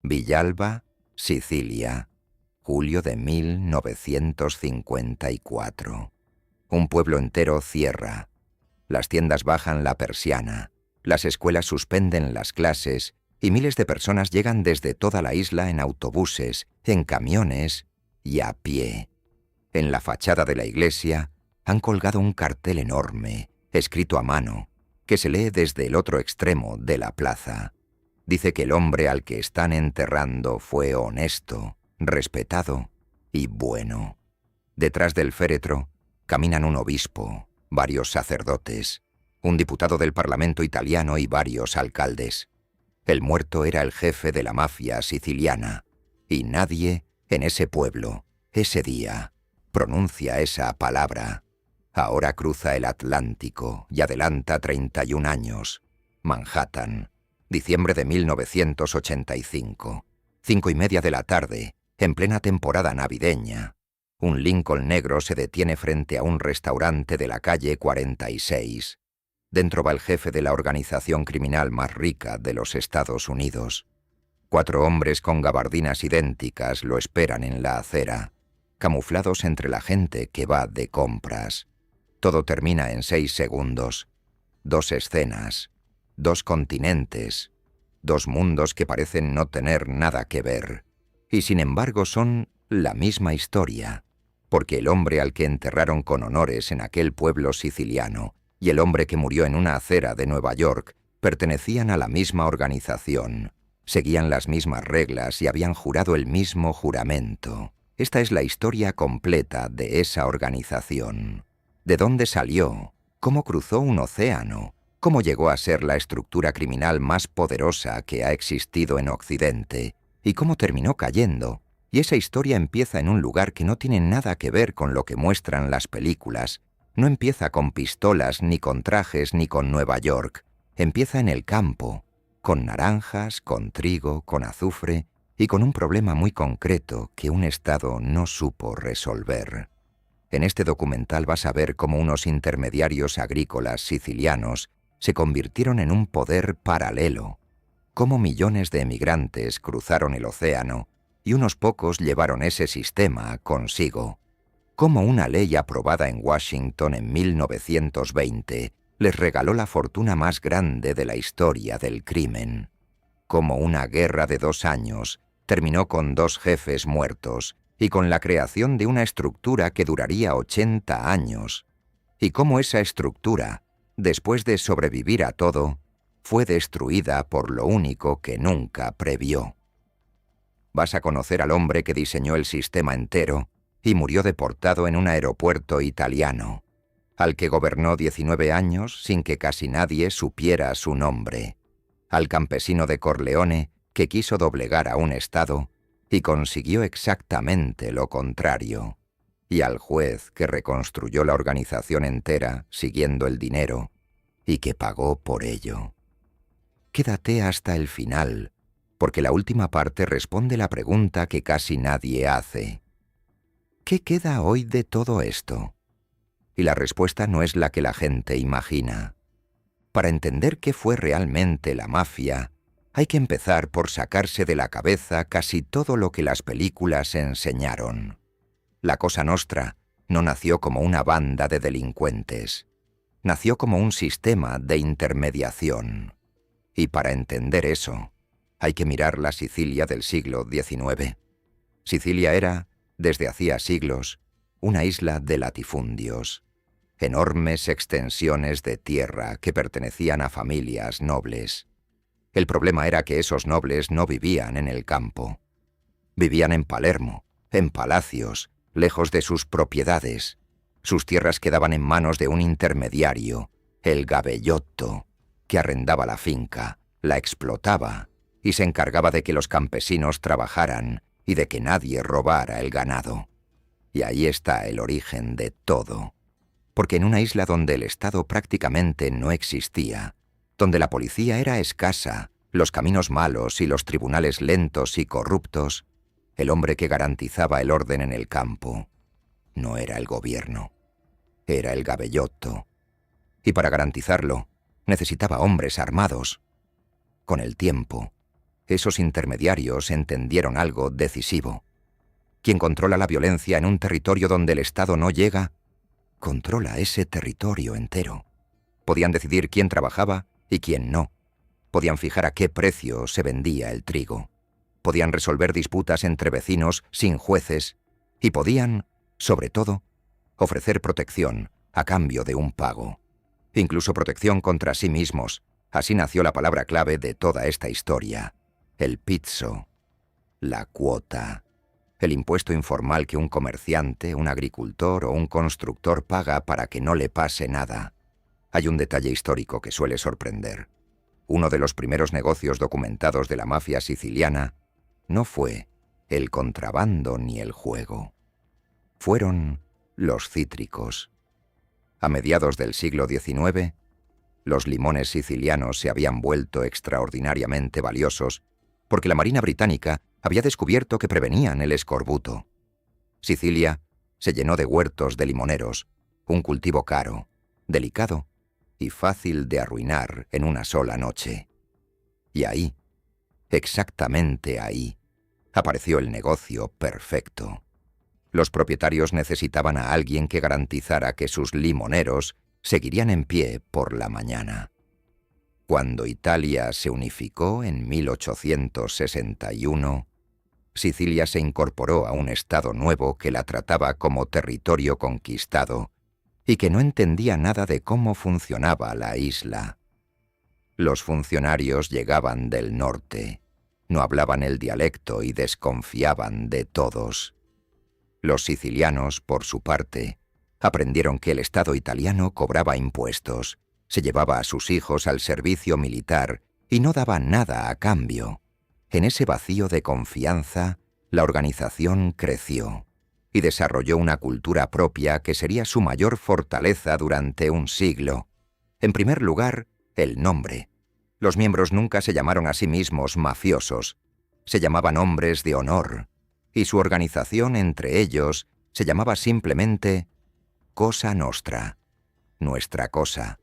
Villalba, Sicilia, julio de 1954. Un pueblo entero cierra. Las tiendas bajan la persiana, las escuelas suspenden las clases y miles de personas llegan desde toda la isla en autobuses, en camiones y a pie. En la fachada de la iglesia han colgado un cartel enorme, escrito a mano, que se lee desde el otro extremo de la plaza. Dice que el hombre al que están enterrando fue honesto, respetado y bueno. Detrás del féretro caminan un obispo, varios sacerdotes, un diputado del Parlamento italiano y varios alcaldes. El muerto era el jefe de la mafia siciliana, y nadie en ese pueblo, ese día, pronuncia esa palabra. Ahora cruza el Atlántico y adelanta 31 años. Manhattan, diciembre de 1985. 5:30 de la tarde, en plena temporada navideña. Un Lincoln negro se detiene frente a un restaurante de la calle 46. Dentro va el jefe de la organización criminal más rica de los Estados Unidos. 4 hombres con gabardinas idénticas lo esperan en la acera, camuflados entre la gente que va de compras. Todo termina en 6 segundos. 2 escenas, 2 continentes, 2 mundos que parecen no tener nada que ver. Y sin embargo son la misma historia, porque el hombre al que enterraron con honores en aquel pueblo siciliano y el hombre que murió en una acera de Nueva York pertenecían a la misma organización, seguían las mismas reglas y habían jurado el mismo juramento. Esta es la historia completa de esa organización. ¿De dónde salió? ¿Cómo cruzó un océano? ¿Cómo llegó a ser la estructura criminal más poderosa que ha existido en Occidente? ¿Y cómo terminó cayendo? Y esa historia empieza en un lugar que no tiene nada que ver con lo que muestran las películas. No empieza con pistolas, ni con trajes, ni con Nueva York. Empieza en el campo, con naranjas, con trigo, con azufre y con un problema muy concreto que un Estado no supo resolver. En este documental vas a ver cómo unos intermediarios agrícolas sicilianos se convirtieron en un poder paralelo, cómo millones de emigrantes cruzaron el océano y unos pocos llevaron ese sistema consigo, cómo una ley aprobada en Washington en 1920 les regaló la fortuna más grande de la historia del crimen, cómo una guerra de 2 años terminó con 2 jefes muertos y con la creación de una estructura que duraría 80 años, y cómo esa estructura, después de sobrevivir a todo, fue destruida por lo único que nunca previó. Vas a conocer al hombre que diseñó el sistema entero y murió deportado en un aeropuerto italiano, al que gobernó 19 años sin que casi nadie supiera su nombre, al campesino de Corleone que quiso doblegar a un Estado y consiguió exactamente lo contrario, y al juez que reconstruyó la organización entera siguiendo el dinero y que pagó por ello. Quédate hasta el final, porque la última parte responde la pregunta que casi nadie hace. ¿Qué queda hoy de todo esto? Y la respuesta no es la que la gente imagina. Para entender qué fue realmente la mafia, hay que empezar por sacarse de la cabeza casi todo lo que las películas enseñaron. La Cosa Nostra no nació como una banda de delincuentes. Nació como un sistema de intermediación. Y para entender eso, hay que mirar la Sicilia del siglo XIX. Sicilia era, desde hacía siglos, una isla de latifundios. Enormes extensiones de tierra que pertenecían a familias nobles. El problema era que esos nobles no vivían en el campo. Vivían en Palermo, en palacios, lejos de sus propiedades. Sus tierras quedaban en manos de un intermediario, el gabellotto, que arrendaba la finca, la explotaba y se encargaba de que los campesinos trabajaran y de que nadie robara el ganado. Y ahí está el origen de todo. Porque en una isla donde el Estado prácticamente no existía, donde la policía era escasa, los caminos malos y los tribunales lentos y corruptos, el hombre que garantizaba el orden en el campo no era el gobierno, era el gabellotto. Y para garantizarlo, necesitaba hombres armados. Con el tiempo, Esos intermediarios entendieron algo decisivo. Quien controla la violencia en un territorio donde el Estado no llega, controla ese territorio entero. Podían decidir quién trabajaba y quién no. Podían fijar a qué precio se vendía el trigo. Podían resolver disputas entre vecinos sin jueces y podían, sobre todo, ofrecer protección a cambio de un pago. Incluso protección contra sí mismos. Así nació la palabra clave de toda esta historia: el pizzo, la cuota, el impuesto informal que un comerciante, un agricultor o un constructor paga para que no le pase nada. Hay un detalle histórico que suele sorprender. Uno de los primeros negocios documentados de la mafia siciliana no fue el contrabando ni el juego. Fueron los cítricos. A mediados del siglo XIX, los limones sicilianos se habían vuelto extraordinariamente valiosos porque la Marina británica había descubierto que prevenían el escorbuto. Sicilia se llenó de huertos de limoneros, un cultivo caro, delicado y fácil de arruinar en una sola noche. Y ahí, exactamente ahí, apareció el negocio perfecto. Los propietarios necesitaban a alguien que garantizara que sus limoneros seguirían en pie por la mañana. Cuando Italia se unificó en 1861, Sicilia se incorporó a un estado nuevo que la trataba como territorio conquistado y que no entendía nada de cómo funcionaba la isla. Los funcionarios llegaban del norte, no hablaban el dialecto y desconfiaban de todos. Los sicilianos, por su parte, aprendieron que el Estado italiano cobraba impuestos, se llevaba a sus hijos al servicio militar y no daba nada a cambio. En ese vacío de confianza, la organización creció y desarrolló una cultura propia que sería su mayor fortaleza durante un siglo. En primer lugar, el nombre. Los miembros nunca se llamaron a sí mismos mafiosos, se llamaban hombres de honor, y su organización entre ellos se llamaba simplemente Cosa Nostra, nuestra cosa.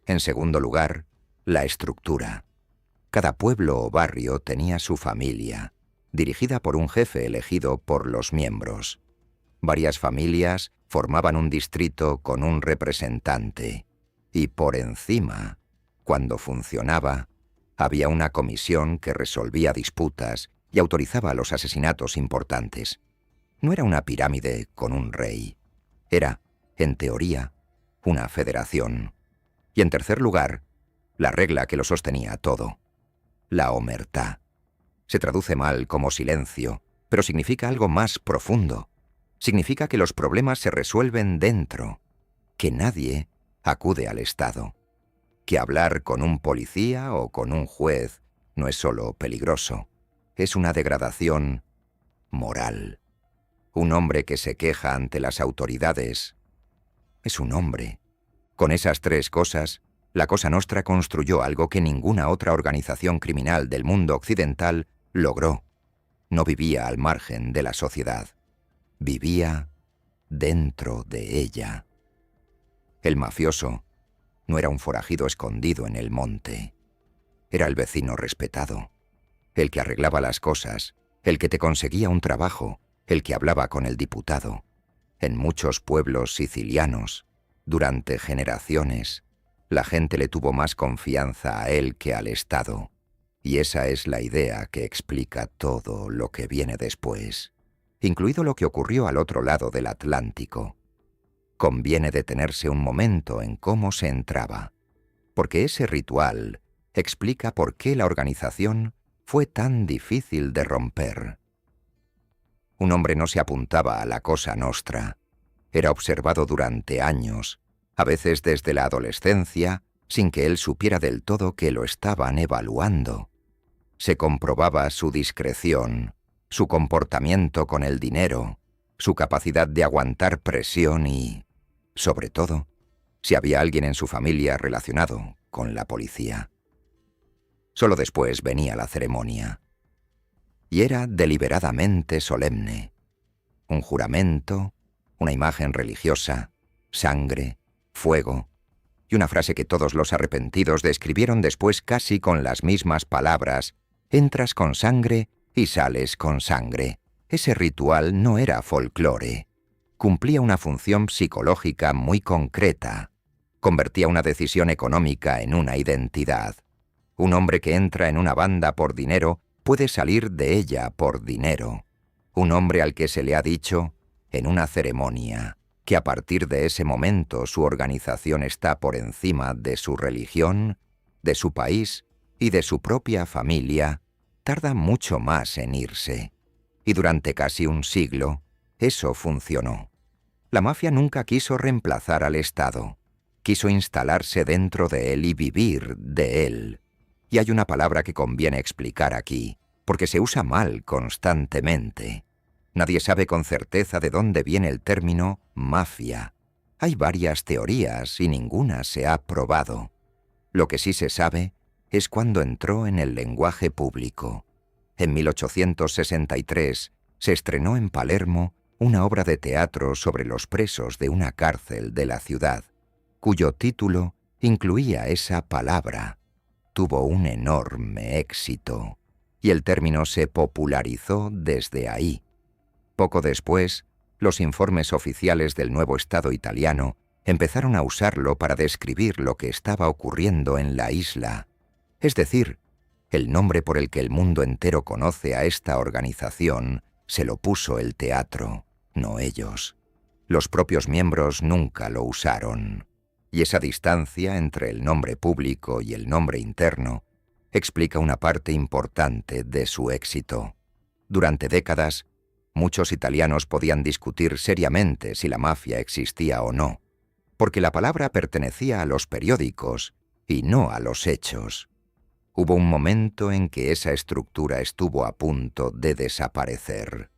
En segundo lugar, la estructura. Cada pueblo o barrio tenía su familia, dirigida por un jefe elegido por los miembros. Varias familias formaban un distrito con un representante, y por encima, cuando funcionaba, había una comisión que resolvía disputas y autorizaba los asesinatos importantes. No era una pirámide con un rey. Era, en teoría, una federación. Y en tercer lugar, la regla que lo sostenía todo: la omertá. Se traduce mal como silencio, pero significa algo más profundo. Significa que los problemas se resuelven dentro, que nadie acude al Estado, que hablar con un policía o con un juez no es solo peligroso, es una degradación moral. Un hombre que se queja ante las autoridades es un hombre. Con esas tres cosas, la Cosa Nostra construyó algo que ninguna otra organización criminal del mundo occidental logró. No vivía al margen de la sociedad. Vivía dentro de ella. El mafioso no era un forajido escondido en el monte. Era el vecino respetado, el que arreglaba las cosas, el que te conseguía un trabajo, el que hablaba con el diputado. En muchos pueblos sicilianos, durante generaciones, la gente le tuvo más confianza a él que al Estado. Y esa es la idea que explica todo lo que viene después, incluido lo que ocurrió al otro lado del Atlántico. Conviene detenerse un momento en cómo se entraba, porque ese ritual explica por qué la organización fue tan difícil de romper. Un hombre no se apuntaba a la Cosa Nostra. Era observado durante años, a veces desde la adolescencia, sin que él supiera del todo que lo estaban evaluando. Se comprobaba su discreción, su comportamiento con el dinero, su capacidad de aguantar presión y, sobre todo, si había alguien en su familia relacionado con la policía. Solo después venía la ceremonia. Y era deliberadamente solemne. Un juramento, una imagen religiosa, sangre, fuego, y una frase que todos los arrepentidos describieron después casi con las mismas palabras, Entras con sangre y sales con sangre. Ese ritual no era folclore. Cumplía una función psicológica muy concreta. Convertía una decisión económica en una identidad. Un hombre que entra en una banda por dinero puede salir de ella por dinero. Un hombre al que se le ha dicho, en una ceremonia, que a partir de ese momento su organización está por encima de su religión, de su país y de su propia familia, tarda mucho más en irse. Y durante casi un siglo, eso funcionó. La mafia nunca quiso reemplazar al Estado. Quiso instalarse dentro de él y vivir de él. Y hay una palabra que conviene explicar aquí, porque se usa mal constantemente. Nadie sabe con certeza de dónde viene el término mafia. Hay varias teorías y ninguna se ha probado. Lo que sí se sabe es cuándo entró en el lenguaje público. En 1863 se estrenó en Palermo una obra de teatro sobre los presos de una cárcel de la ciudad, cuyo título incluía esa palabra. Tuvo un enorme éxito, y el término se popularizó desde ahí. Poco después, los informes oficiales del nuevo Estado italiano empezaron a usarlo para describir lo que estaba ocurriendo en la isla. Es decir, el nombre por el que el mundo entero conoce a esta organización se lo puso el teatro, no ellos. Los propios miembros nunca lo usaron. Y esa distancia entre el nombre público y el nombre interno explica una parte importante de su éxito. Durante décadas, muchos italianos podían discutir seriamente si la mafia existía o no, porque la palabra pertenecía a los periódicos y no a los hechos. Hubo un momento en que esa estructura estuvo a punto de desaparecer.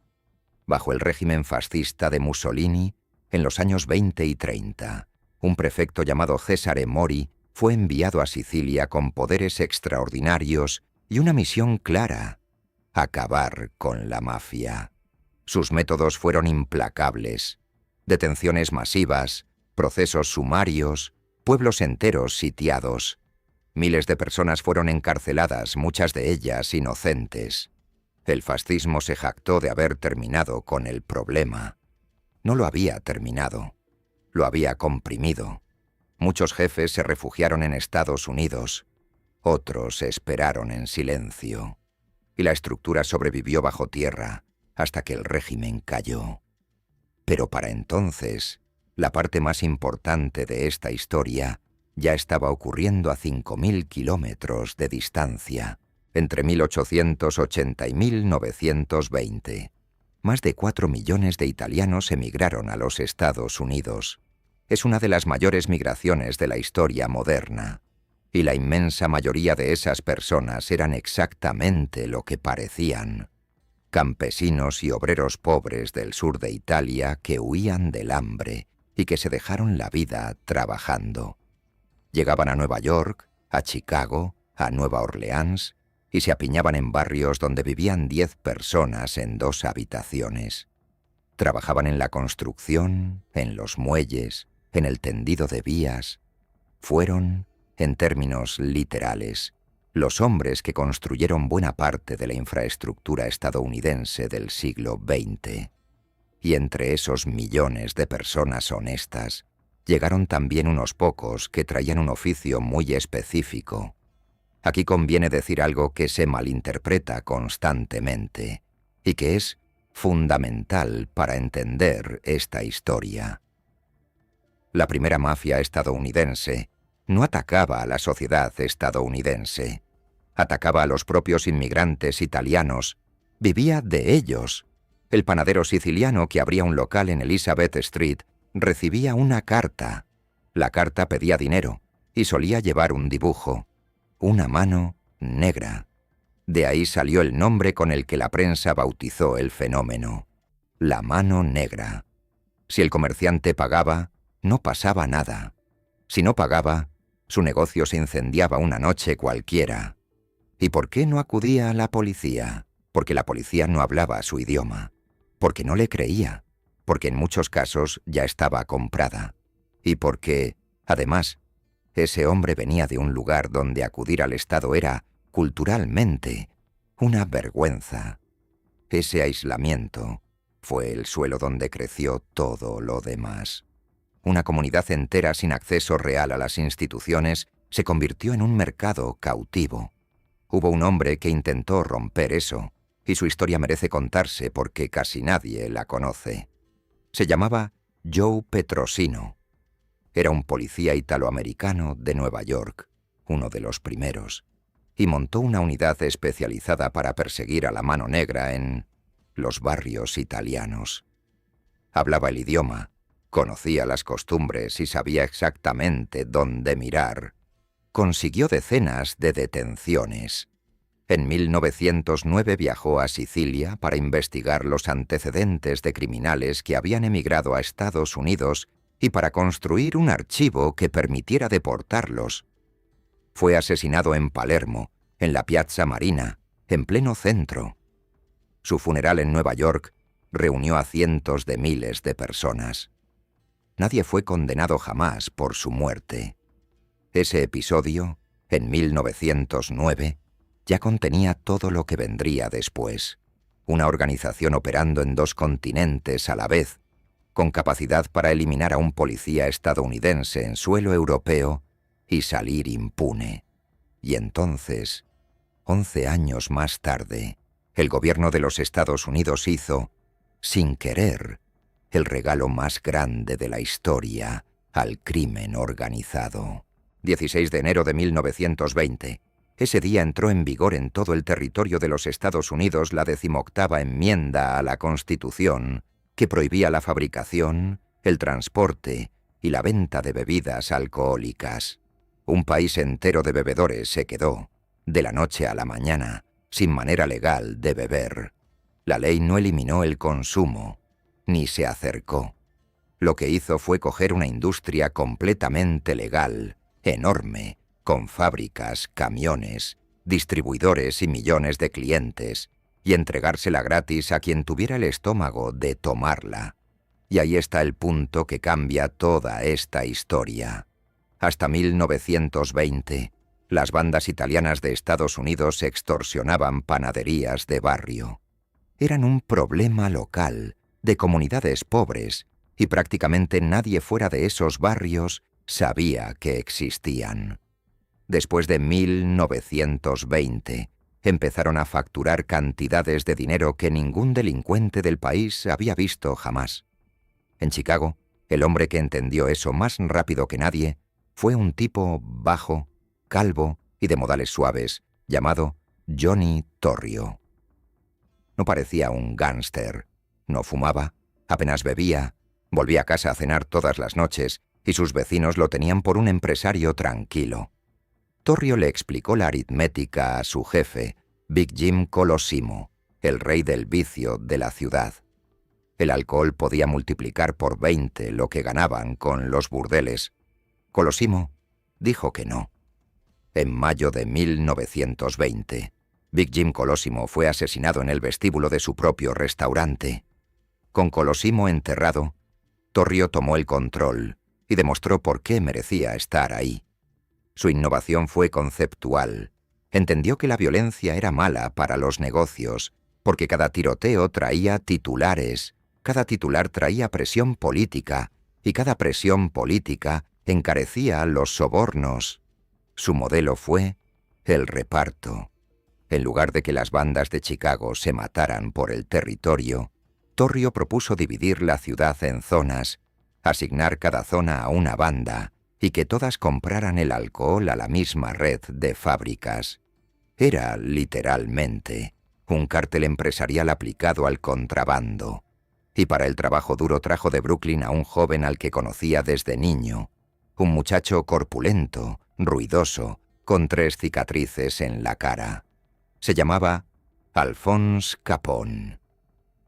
Bajo el régimen fascista de Mussolini, en los años 20 y 30, un prefecto llamado Cesare Mori fue enviado a Sicilia con poderes extraordinarios y una misión clara: acabar con la mafia. Sus métodos fueron implacables: detenciones masivas, procesos sumarios, pueblos enteros sitiados. Miles de personas fueron encarceladas, muchas de ellas inocentes. El fascismo se jactó de haber terminado con el problema. No lo había terminado. Lo había comprimido. Muchos jefes se refugiaron en Estados Unidos. Otros esperaron en silencio. Y la estructura sobrevivió bajo tierra hasta que el régimen cayó. Pero para entonces, la parte más importante de esta historia ya estaba ocurriendo a 5.000 kilómetros de distancia, entre 1880 y 1920. Más de 4 millones de italianos emigraron a los Estados Unidos. Es una de las mayores migraciones de la historia moderna, y la inmensa mayoría de esas personas eran exactamente lo que parecían: campesinos y obreros pobres del sur de Italia que huían del hambre y que se dejaron la vida trabajando. Llegaban a Nueva York, a Chicago, a Nueva Orleans, y se apiñaban en barrios donde vivían 10 personas en 2 habitaciones. Trabajaban en la construcción, en los muelles, en el tendido de vías. Fueron, en términos literales, los hombres que construyeron buena parte de la infraestructura estadounidense del siglo XX. Y entre esos millones de personas honestas, llegaron también unos pocos que traían un oficio muy específico. Aquí conviene decir algo que se malinterpreta constantemente y que es fundamental para entender esta historia. La primera mafia estadounidense no atacaba a la sociedad estadounidense, atacaba a los propios inmigrantes italianos, vivía de ellos. El panadero siciliano que abría un local en Elizabeth Street recibía una carta. La carta pedía dinero y solía llevar un dibujo: una mano negra. De ahí salió el nombre con el que la prensa bautizó el fenómeno: la mano negra. Si el comerciante pagaba, no pasaba nada. Si no pagaba, su negocio se incendiaba una noche cualquiera. ¿Y por qué no acudía a la policía? Porque la policía no hablaba su idioma. Porque no le creía. Porque en muchos casos ya estaba comprada. Y porque, además, ese hombre venía de un lugar donde acudir al Estado era, culturalmente, Una vergüenza. Ese aislamiento fue el suelo donde creció todo lo demás. Una comunidad entera sin acceso real a las instituciones se convirtió en un mercado cautivo. Hubo un hombre que intentó romper eso, y su historia merece contarse porque casi nadie la conoce. Se llamaba Joe Petrosino. Era un policía italoamericano de Nueva York, uno de los primeros, y montó una unidad especializada para perseguir a la mano negra en los barrios italianos. Hablaba el idioma, conocía las costumbres y sabía exactamente dónde mirar. Consiguió decenas de detenciones. En 1909 viajó a Sicilia para investigar los antecedentes de criminales que habían emigrado a Estados Unidos y para construir un archivo que permitiera deportarlos. Fue asesinado en Palermo, en la Piazza Marina, en pleno centro. Su funeral en Nueva York reunió a cientos de miles de personas. Nadie fue condenado jamás por su muerte. Ese episodio, en 1909, ya contenía todo lo que vendría después. Una organización operando en 2 continentes a la vez, con capacidad para eliminar a un policía estadounidense en suelo europeo y salir impune. Y entonces, 11 años más tarde, el gobierno de los Estados Unidos hizo, sin querer, el regalo más grande de la historia al crimen organizado. 16 de enero de 1920. Ese día entró en vigor en todo el territorio de los Estados Unidos la 18ª enmienda a la Constitución, que prohibía la fabricación, el transporte y la venta de bebidas alcohólicas. Un país entero de bebedores se quedó, de la noche a la mañana, sin manera legal de beber. La ley no eliminó el consumo, ni se acercó. Lo que hizo fue coger una industria completamente legal, enorme, con fábricas, camiones, distribuidores y millones de clientes, y entregársela gratis a quien tuviera el estómago de tomarla. Y ahí está el punto que cambia toda esta historia. Hasta 1920, las bandas italianas de Estados Unidos extorsionaban panaderías de barrio. Eran un problema local, de comunidades pobres, y prácticamente nadie fuera de esos barrios sabía que existían. Después de 1920, empezaron a facturar cantidades de dinero que ningún delincuente del país había visto jamás. En Chicago, el hombre que entendió eso más rápido que nadie fue un tipo bajo, calvo y de modales suaves, llamado Johnny Torrio. No parecía un gángster, no fumaba, apenas bebía, volvía a casa a cenar todas las noches y sus vecinos lo tenían por un empresario tranquilo. Torrio le explicó la aritmética a su jefe, Big Jim Colosimo, el rey del vicio de la ciudad. El alcohol podía multiplicar por 20 lo que ganaban con los burdeles. Colosimo dijo que no. En mayo de 1920, Big Jim Colosimo fue asesinado en el vestíbulo de su propio restaurante. Con Colosimo enterrado, Torrio tomó el control y demostró por qué merecía estar ahí. Su innovación fue conceptual. Entendió que la violencia era mala para los negocios, porque cada tiroteo traía titulares, cada titular traía presión política, y cada presión política encarecía los sobornos. Su modelo fue el reparto. En lugar de que las bandas de Chicago se mataran por el territorio, Torrio propuso dividir la ciudad en zonas, asignar cada zona a una banda y que todas compraran el alcohol a la misma red de fábricas. Era, literalmente, un cártel empresarial aplicado al contrabando. Y para el trabajo duro trajo de Brooklyn a un joven al que conocía desde niño, un muchacho corpulento, ruidoso, con 3 cicatrices en la cara. Se llamaba Alphonse Capone.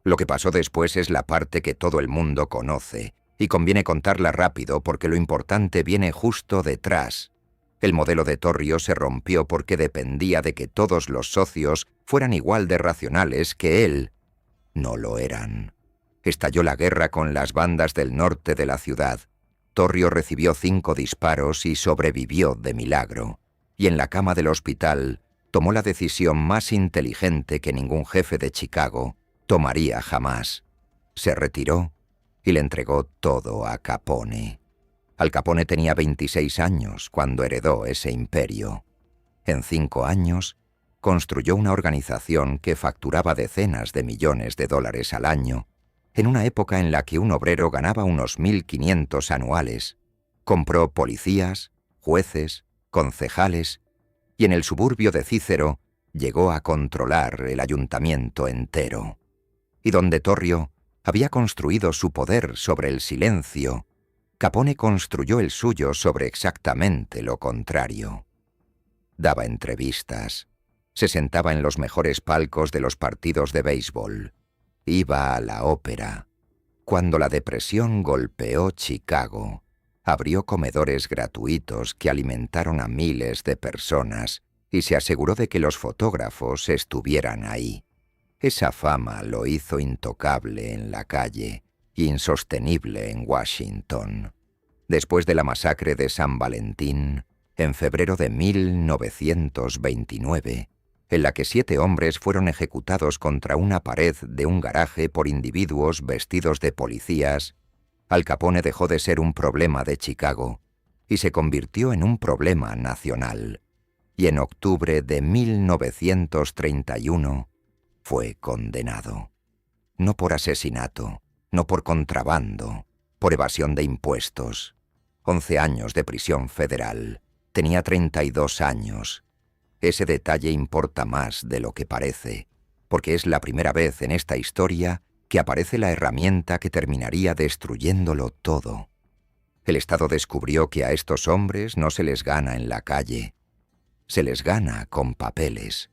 Lo que pasó después es la parte que todo el mundo conoce, y conviene contarla rápido porque lo importante viene justo detrás. El modelo de Torrio se rompió porque dependía de que todos los socios fueran igual de racionales que él. No lo eran. Estalló la guerra con las bandas del norte de la ciudad. Torrio recibió 5 disparos y sobrevivió de milagro. Y en la cama del hospital tomó la decisión más inteligente que ningún jefe de Chicago tomaría jamás. Se retiró y le entregó todo a Capone. Al Capone tenía 26 años cuando heredó ese imperio. En 5 años, construyó una organización que facturaba decenas de millones de dólares al año, en una época en la que un obrero ganaba unos 1.500 anuales. Compró policías, jueces, concejales, y en el suburbio de Cícero llegó a controlar el ayuntamiento entero. Y donde Torrio había construido su poder sobre el silencio, Capone construyó el suyo sobre exactamente lo contrario. Daba entrevistas, se sentaba en los mejores palcos de los partidos de béisbol, iba a la ópera. Cuando la depresión golpeó Chicago, abrió comedores gratuitos que alimentaron a miles de personas y se aseguró de que los fotógrafos estuvieran ahí. Esa fama lo hizo intocable en la calle, insostenible en Washington. Después de la masacre de San Valentín, en febrero de 1929, en la que 7 hombres fueron ejecutados contra una pared de un garaje por individuos vestidos de policías, Al Capone dejó de ser un problema de Chicago y se convirtió en un problema nacional. Y en octubre de 1931 fue condenado. No por asesinato, no por contrabando, por evasión de impuestos. 11 años de prisión federal. Tenía 32 años. Ese detalle importa más de lo que parece, porque es la primera vez en esta historia que aparece la herramienta que terminaría destruyéndolo todo. El Estado descubrió que a estos hombres no se les gana en la calle, se les gana con papeles.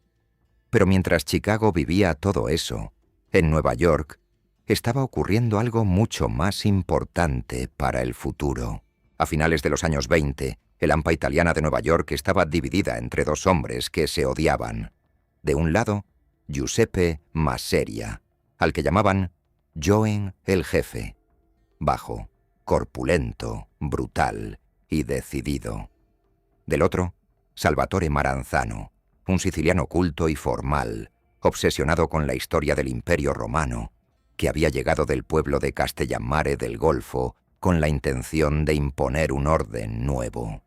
Pero mientras Chicago vivía todo eso, en Nueva York estaba ocurriendo algo mucho más importante para el futuro. A finales de los años 20, el AMPA italiana de Nueva York estaba dividida entre 2 hombres que se odiaban. De un lado, Giuseppe Masseria, al que llamaban Joen el Jefe, bajo, corpulento, brutal y decidido. Del otro, Salvatore Maranzano, un siciliano culto y formal, obsesionado con la historia del Imperio Romano, que había llegado del pueblo de Castellammare del Golfo con la intención de imponer un orden nuevo.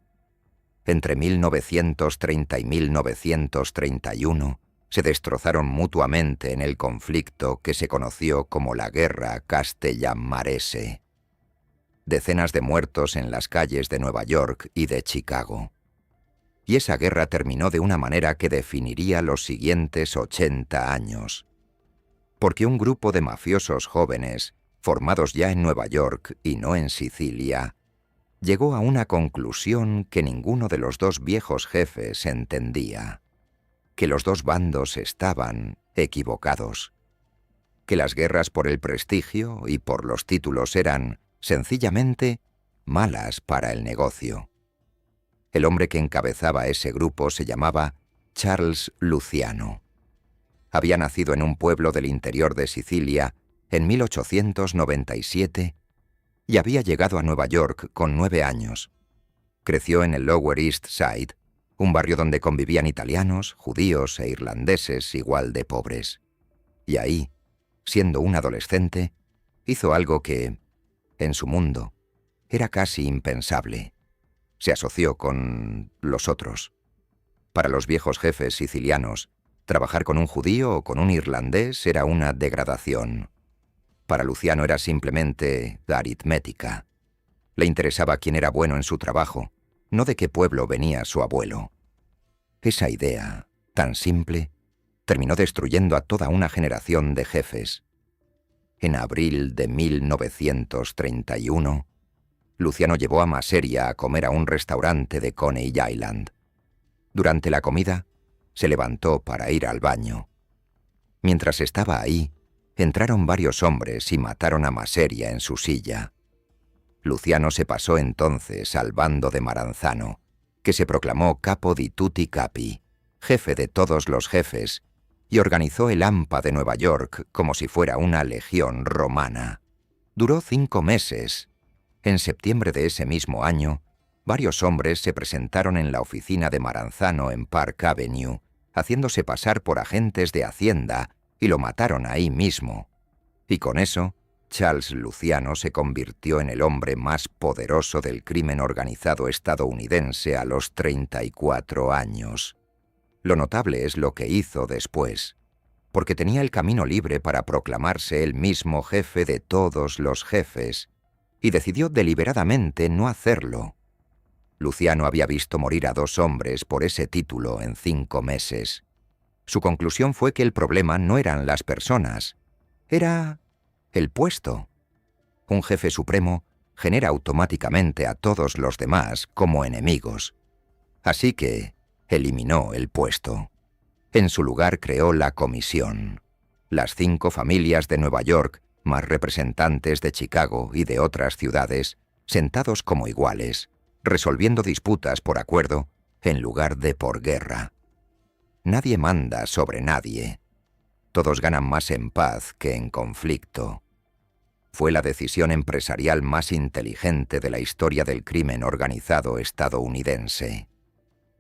Entre 1930 y 1931 se destrozaron mutuamente en el conflicto que se conoció como la Guerra Castellammarese. Decenas de muertos en las calles de Nueva York y de Chicago. Y esa guerra terminó de una manera que definiría los siguientes 80 años. Porque un grupo de mafiosos jóvenes, formados ya en Nueva York y no en Sicilia, llegó a una conclusión que ninguno de los 2 viejos jefes entendía: que los 2 bandos estaban equivocados, que las guerras por el prestigio y por los títulos eran, sencillamente, malas para el negocio. El hombre que encabezaba ese grupo se llamaba Charles Luciano. Había nacido en un pueblo del interior de Sicilia en 1897 y había llegado a Nueva York con 9 años. Creció en el Lower East Side, un barrio donde convivían italianos, judíos e irlandeses igual de pobres. Y ahí, siendo un adolescente, hizo algo que, en su mundo, era casi impensable. Se asoció con los otros. Para los viejos jefes sicilianos, trabajar con un judío o con un irlandés era una degradación. Para Luciano era simplemente aritmética. Le interesaba quién era bueno en su trabajo, no de qué pueblo venía su abuelo. Esa idea, tan simple, terminó destruyendo a toda una generación de jefes. En abril de 1931, Luciano llevó a Masseria a comer a un restaurante de Coney Island. Durante la comida, se levantó para ir al baño. Mientras estaba ahí, entraron varios hombres y mataron a Masseria en su silla. Luciano se pasó entonces al bando de Maranzano, que se proclamó capo di tutti capi, jefe de todos los jefes, y organizó el AMPA de Nueva York como si fuera una legión romana. Duró 5 meses. En septiembre de ese mismo año, varios hombres se presentaron en la oficina de Maranzano en Park Avenue haciéndose pasar por agentes de Hacienda, y lo mataron ahí mismo. Y con eso, Charles Luciano se convirtió en el hombre más poderoso del crimen organizado estadounidense a los 34 años. Lo notable es lo que hizo después, porque tenía el camino libre para proclamarse él mismo jefe de todos los jefes, y decidió deliberadamente no hacerlo. Luciano había visto morir a 2 hombres por ese título en 5 meses. Su conclusión fue que el problema no eran las personas, era el puesto. Un jefe supremo genera automáticamente a todos los demás como enemigos. Así que eliminó el puesto. En su lugar creó la comisión. Las 5 familias de Nueva York, más representantes de Chicago y de otras ciudades, sentados como iguales, resolviendo disputas por acuerdo en lugar de por guerra. Nadie manda sobre nadie. Todos ganan más en paz que en conflicto. Fue la decisión empresarial más inteligente de la historia del crimen organizado estadounidense.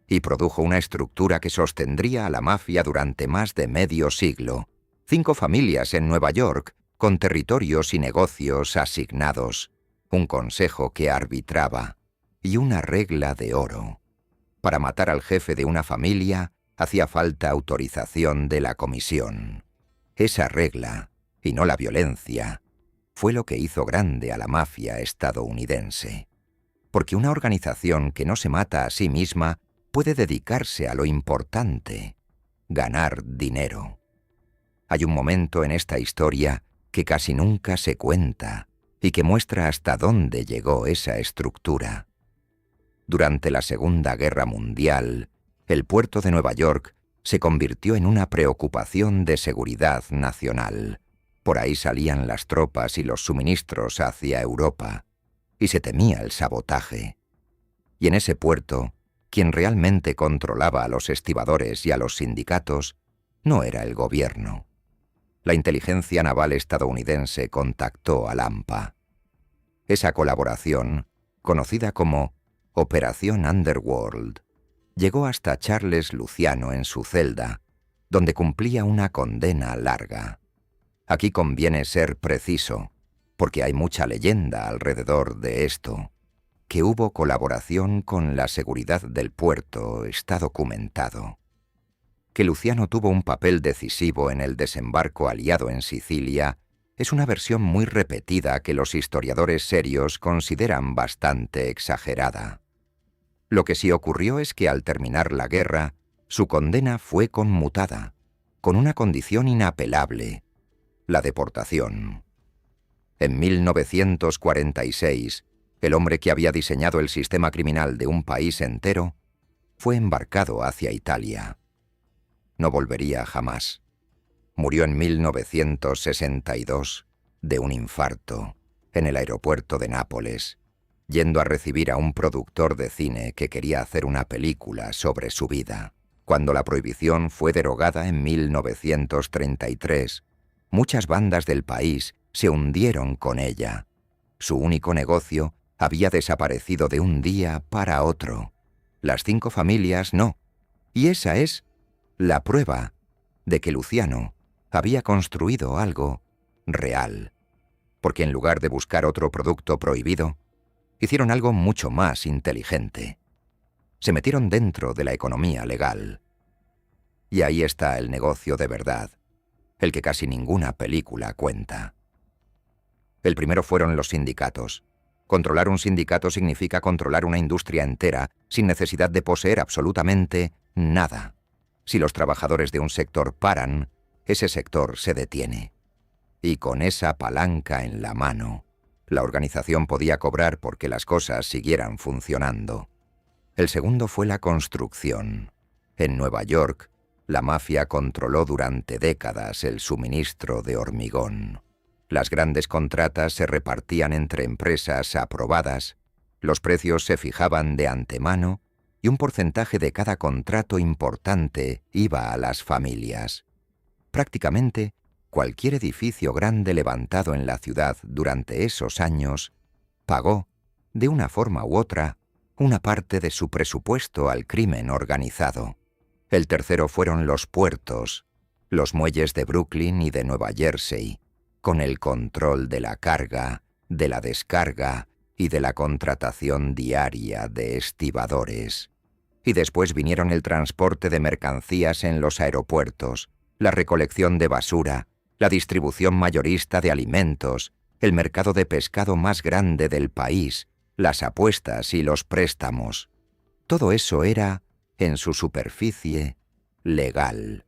Y produjo una estructura que sostendría a la mafia durante más de medio siglo. 5 familias en Nueva York, con territorios y negocios asignados, un consejo que arbitraba, y una regla de oro. Para matar al jefe de una familia, hacía falta autorización de la comisión. Esa regla, y no la violencia, fue lo que hizo grande a la mafia estadounidense. Porque una organización que no se mata a sí misma puede dedicarse a lo importante, ganar dinero. Hay un momento en esta historia que casi nunca se cuenta y que muestra hasta dónde llegó esa estructura. Durante la Segunda Guerra Mundial, el puerto de Nueva York se convirtió en una preocupación de seguridad nacional. Por ahí salían las tropas y los suministros hacia Europa, y se temía el sabotaje. Y en ese puerto, quien realmente controlaba a los estibadores y a los sindicatos no era el gobierno. La inteligencia naval estadounidense contactó al AMPA. Esa colaboración, conocida como Operación Underworld, llegó hasta Charles Luciano en su celda, donde cumplía una condena larga. Aquí conviene ser preciso, porque hay mucha leyenda alrededor de esto. Que hubo colaboración con la seguridad del puerto está documentado. Que Luciano tuvo un papel decisivo en el desembarco aliado en Sicilia es una versión muy repetida que los historiadores serios consideran bastante exagerada. Lo que sí ocurrió es que al terminar la guerra, su condena fue conmutada, con una condición inapelable: la deportación. En 1946, el hombre que había diseñado el sistema criminal de un país entero fue embarcado hacia Italia. No volvería jamás. Murió en 1962 de un infarto en el aeropuerto de Nápoles, yendo a recibir a un productor de cine que quería hacer una película sobre su vida. Cuando la prohibición fue derogada en 1933, muchas bandas del país se hundieron con ella. Su único negocio había desaparecido de un día para otro. Las 5 familias no. Y esa es la prueba de que Luciano había construido algo real. Porque en lugar de buscar otro producto prohibido, hicieron algo mucho más inteligente. Se metieron dentro de la economía legal. Y ahí está el negocio de verdad, el que casi ninguna película cuenta. El primero fueron los sindicatos. Controlar un sindicato significa controlar una industria entera sin necesidad de poseer absolutamente nada. Si los trabajadores de un sector paran, ese sector se detiene. Y con esa palanca en la mano, la organización podía cobrar porque las cosas siguieran funcionando. El segundo fue la construcción. En Nueva York, la mafia controló durante décadas el suministro de hormigón. Las grandes contratas se repartían entre empresas aprobadas, los precios se fijaban de antemano y un porcentaje de cada contrato importante iba a las familias. Prácticamente cualquier edificio grande levantado en la ciudad durante esos años pagó, de una forma u otra, una parte de su presupuesto al crimen organizado. El tercero fueron los puertos, los muelles de Brooklyn y de Nueva Jersey, con el control de la carga, de la descarga y de la contratación diaria de estibadores. Y después vinieron el transporte de mercancías en los aeropuertos, la recolección de basura, la distribución mayorista de alimentos, el mercado de pescado más grande del país, las apuestas y los préstamos. Todo eso era, en su superficie, legal.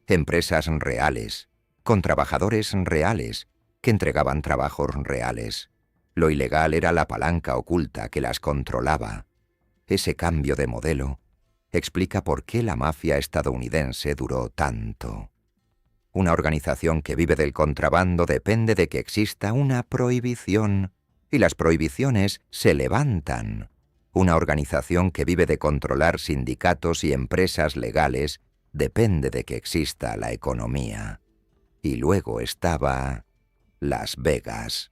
Empresas reales, con trabajadores reales, que entregaban trabajos reales. Lo ilegal era la palanca oculta que las controlaba. Ese cambio de modelo explica por qué la mafia estadounidense duró tanto. Una organización que vive del contrabando depende de que exista una prohibición, y las prohibiciones se levantan. Una organización que vive de controlar sindicatos y empresas legales depende de que exista la economía. Y luego estaba Las Vegas.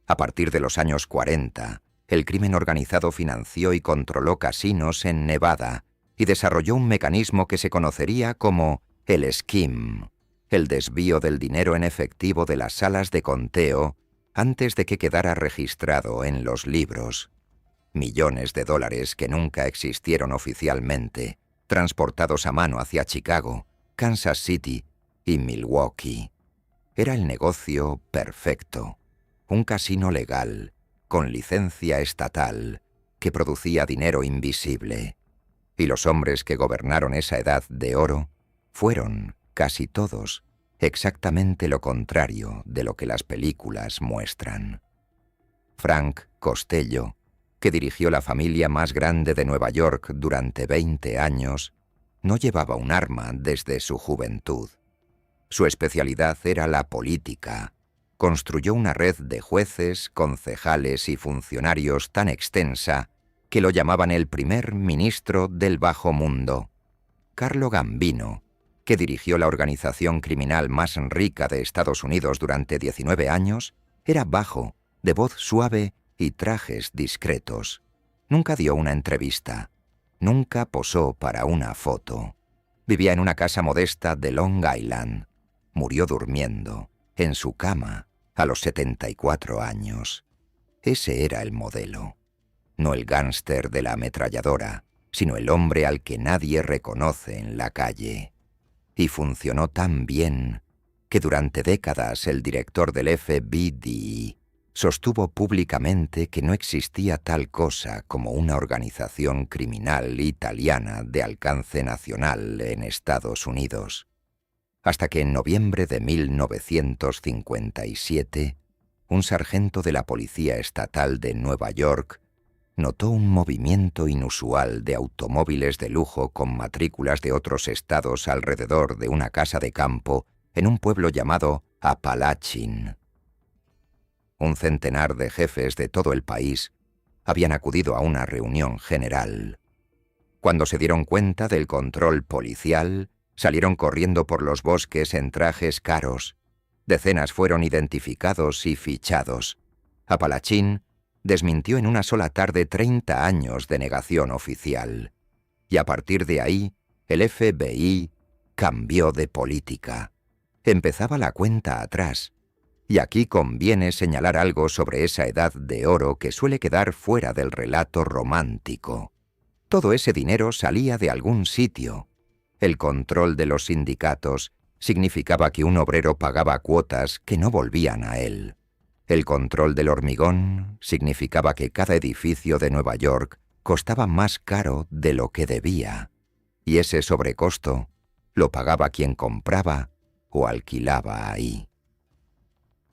A partir de los años 40, el crimen organizado financió y controló casinos en Nevada y desarrolló un mecanismo que se conocería como el skim, el desvío del dinero en efectivo de las salas de conteo antes de que quedara registrado en los libros. Millones de dólares que nunca existieron oficialmente, transportados a mano hacia Chicago, Kansas City y Milwaukee. Era el negocio perfecto. Un casino legal, con licencia estatal, que producía dinero invisible. Y los hombres que gobernaron esa edad de oro fueron, casi todos, exactamente lo contrario de lo que las películas muestran. Frank Costello, que dirigió la familia más grande de Nueva York durante 20 años, no llevaba un arma desde su juventud. Su especialidad era la política. Construyó una red de jueces, concejales y funcionarios tan extensa que lo llamaban el primer ministro del bajo mundo. Carlo Gambino, que dirigió la organización criminal más rica de Estados Unidos durante 19 años, era bajo, de voz suave y trajes discretos. Nunca dio una entrevista. Nunca posó para una foto. Vivía en una casa modesta de Long Island. Murió durmiendo, en su cama, a los 74 años. Ese era el modelo. No el gánster de la ametralladora, sino el hombre al que nadie reconoce en la calle. Y funcionó tan bien que durante décadas el director del FBI sostuvo públicamente que no existía tal cosa como una organización criminal italiana de alcance nacional en Estados Unidos. Hasta que en noviembre de 1957, un sargento de la Policía Estatal de Nueva York notó un movimiento inusual de automóviles de lujo con matrículas de otros estados alrededor de una casa de campo en un pueblo llamado Apalachin. Un centenar de jefes de todo el país habían acudido a una reunión general. Cuando se dieron cuenta del control policial, salieron corriendo por los bosques en trajes caros. Decenas fueron identificados y fichados. Apalachin desmintió en una sola tarde 30 años de negación oficial. Y a partir de ahí, el FBI cambió de política. Empezaba la cuenta atrás. Y aquí conviene señalar algo sobre esa edad de oro que suele quedar fuera del relato romántico. Todo ese dinero salía de algún sitio. El control de los sindicatos significaba que un obrero pagaba cuotas que no volvían a él. El control del hormigón significaba que cada edificio de Nueva York costaba más caro de lo que debía. Y ese sobrecosto lo pagaba quien compraba o alquilaba ahí.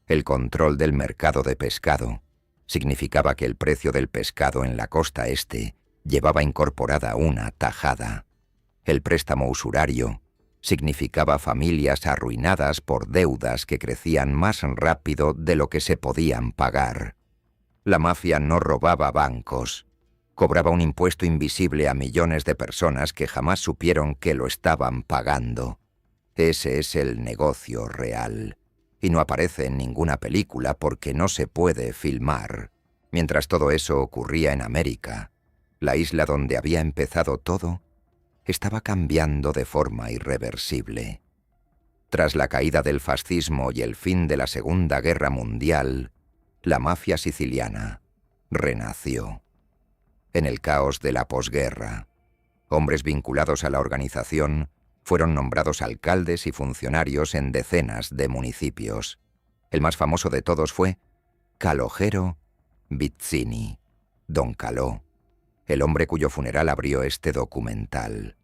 El control del mercado de pescado significaba que el precio del pescado en la costa este llevaba incorporada una tajada. El préstamo usurario significaba familias arruinadas por deudas que crecían más rápido de lo que se podían pagar. La mafia no robaba bancos, cobraba un impuesto invisible a millones de personas que jamás supieron que lo estaban pagando. Ese es el negocio real. Y no aparece en ninguna película porque no se puede filmar. Mientras todo eso ocurría en América, la isla donde había empezado todo, estaba cambiando de forma irreversible. Tras la caída del fascismo y el fin de la Segunda Guerra Mundial, la mafia siciliana renació. En el caos de la posguerra, hombres vinculados a la organización fueron nombrados alcaldes y funcionarios en decenas de municipios. El más famoso de todos fue Calogero Vizzini, Don Calò, el hombre cuyo funeral abrió este documental.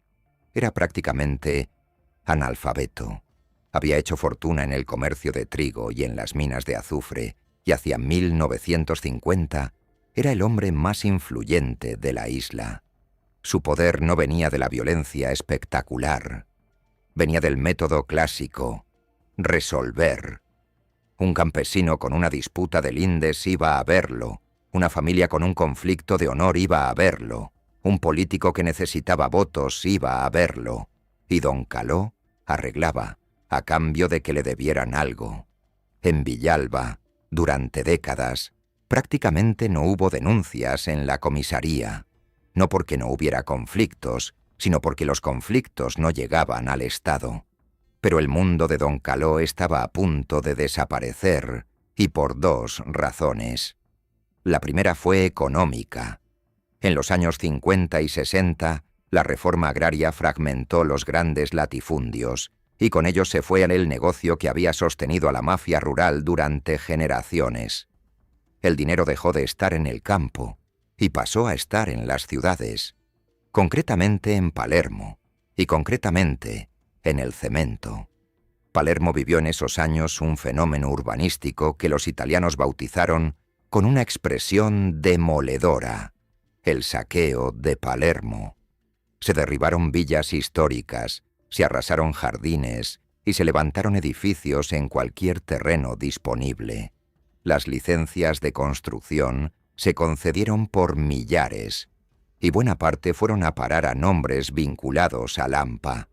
Era prácticamente analfabeto. Había hecho fortuna en el comercio de trigo y en las minas de azufre, y hacia 1950 era el hombre más influyente de la isla. Su poder no venía de la violencia espectacular, venía del método clásico: resolver. Un campesino con una disputa de lindes iba a verlo, una familia con un conflicto de honor iba a verlo, un político que necesitaba votos iba a verlo, y Don Calò arreglaba, a cambio de que le debieran algo. En Villalba, durante décadas, prácticamente no hubo denuncias en la comisaría, no porque no hubiera conflictos, sino porque los conflictos no llegaban al Estado. Pero el mundo de Don Calò estaba a punto de desaparecer, y por dos razones. La primera fue económica. En los años 50 y 60, la reforma agraria fragmentó los grandes latifundios, y con ello se fue el negocio que había sostenido a la mafia rural durante generaciones. El dinero dejó de estar en el campo y pasó a estar en las ciudades, concretamente en Palermo, y concretamente en el cemento. Palermo vivió en esos años un fenómeno urbanístico que los italianos bautizaron con una expresión demoledora: el saqueo de Palermo. Se derribaron villas históricas, se arrasaron jardines y se levantaron edificios en cualquier terreno disponible. Las licencias de construcción se concedieron por millares, y buena parte fueron a parar a nombres vinculados al AMPA.